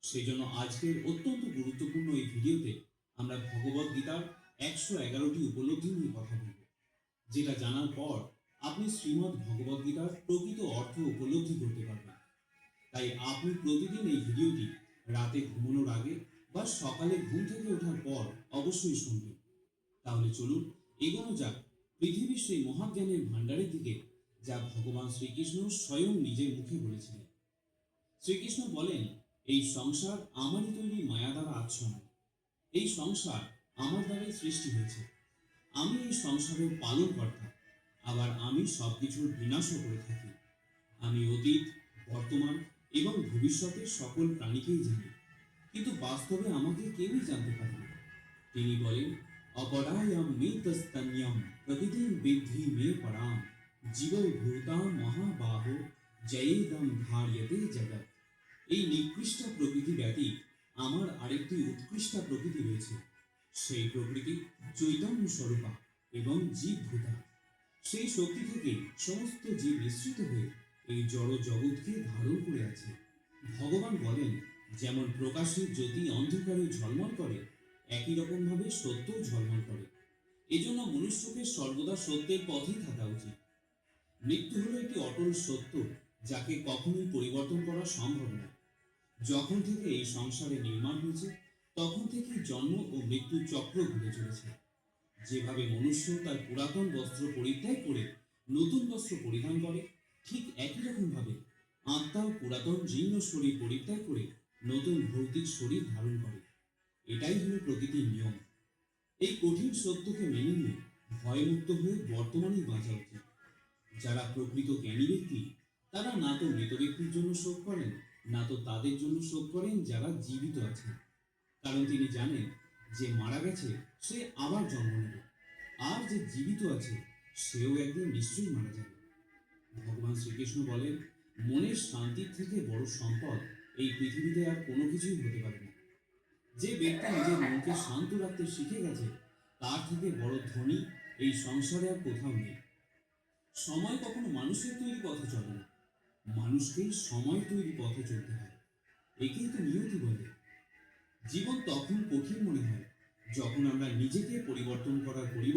সেই জন্য আজকের অত্যন্ত গুরুত্বপূর্ণ এই ভিডিওতে আমরা ভগবদ গীতার 111টি উপলব্ধি নিয়ে কথা বলব, যেটা জানার পর আপনি শ্রীমদ্ ভগবদ গীতার প্রকৃত অর্থ উপলব্ধি করতে পারবেন। তাই আপনি প্রতিদিন এই ভিডিওটি রাতে ঘুমানোর আগে বা সকালে ঘুম থেকে ওঠার পর অবশ্যই শুনবেন। তাহলে চলুন এগোনো যাক পৃথিবীর সেই মহাজ্ঞানের ভাণ্ডারের দিকে, যা ভগবান শ্রীকৃষ্ণ স্বয়ং নিজের মুখে বলেছিলেন। শ্রীকৃষ্ণ বলেন, এই সংসার আমারই তৈরি মায়া দ্বারা আচ্ছন্ন। এই সংসার আমার দ্বারাই সৃষ্টি হয়েছে। আমি এই সংসারের পালন কর্তা, আবার আমি সবকিছুর বিনাশও করে থাকি। আমি অতীত, বর্তমান এবং ভবিষ্যতের সকল প্রাণীকেই জানি, কিন্তু বাস্তবে আমাকে কেউই জানতে পারে না। তিনি বলেন, অপরায়ম মেতস্তন্যম প্রকৃতিম বিদ্ধি মে পরাম জীব ভূতাম মহাবাহ জয়েদম ধার্যতে জগৎ। এই নিকৃষ্ট প্রকৃতি ব্যতীত আমার আরেকটি উৎকৃষ্ট প্রকৃতি রয়েছে। সেই প্রকৃতি চৈতন্য স্বরূপা এবং জীবভূতা। সেই শক্তি থেকে সমস্ত জীব মিশ্রিত হয়ে এই জড় জগৎকে ধারণ করে আছে। ভগবান বলেন, যেমন প্রকাশের জ্যোতি অন্ধকারে ঝলমল করে, একই রকম ভাবে সত্য ঝলমল করে। এজন্য মনুষ্যকে সর্বদা সত্যের পথেই থাকা উচিত। মৃত্যু হলো একটি অটল সত্য, যাকে কখনোই পরিবর্তন করা সম্ভব নয়। যখন থেকে এই সংসারে নির্মাণ হয়েছে, তখন থেকেই জন্ম ও মৃত্যুর চক্র ঘুরে চলেছে। যেভাবে মনুষ্য তার পুরাতন বস্ত্র পরিত্যাগ করে নতুন বস্ত্র পরিধান করে, ঠিক একই রকম ভাবে আত্মাও পুরাতন জীর্ণ শরীর পরিত্যাগ করে নতুন ভৌতিক শরীর ধারণ করে। এটাই হলো প্রকৃতির নিয়ম। এই কঠিন সত্যকে মেনে নিয়ে ভয়মুক্ত হয়ে বর্তমানেই বাঁচা উচিত। যারা প্রকৃত জ্ঞানী ব্যক্তি, তারা না তো মৃত ব্যক্তির জন্য শোক করেন, না তো তাদের জন্য শোক করেন যারা জীবিত আছেন। কারণ তিনি জানেন, যে মারা গেছে সে আবার জন্ম নেবে, আর যে জীবিত আছে সেও একদিন নিশ্চয়ই মারা যাবে। ভগবান শ্রীকৃষ্ণ বলেন, মনের শান্তির থেকে বড় সম্পদ এই পৃথিবীতে আর কোনো কিছুই হতে পারে না। যে ব্যক্তি নিজের মনকে শান্ত রাখতে শিখে গেছে, তার থেকে বড় ধনী এই সংসারে আর কোথাও নেই। সময় কখনো মানুষের তৈরি পথে চলে না, মানুষকেই সময় তৈরি পথে চলতে হয়। একেই তো নিয়তি বলে। জীবন তখন কঠিন মনে হয় যখন আমরা নিজেকে পরিবর্তন করার পরিবর্তে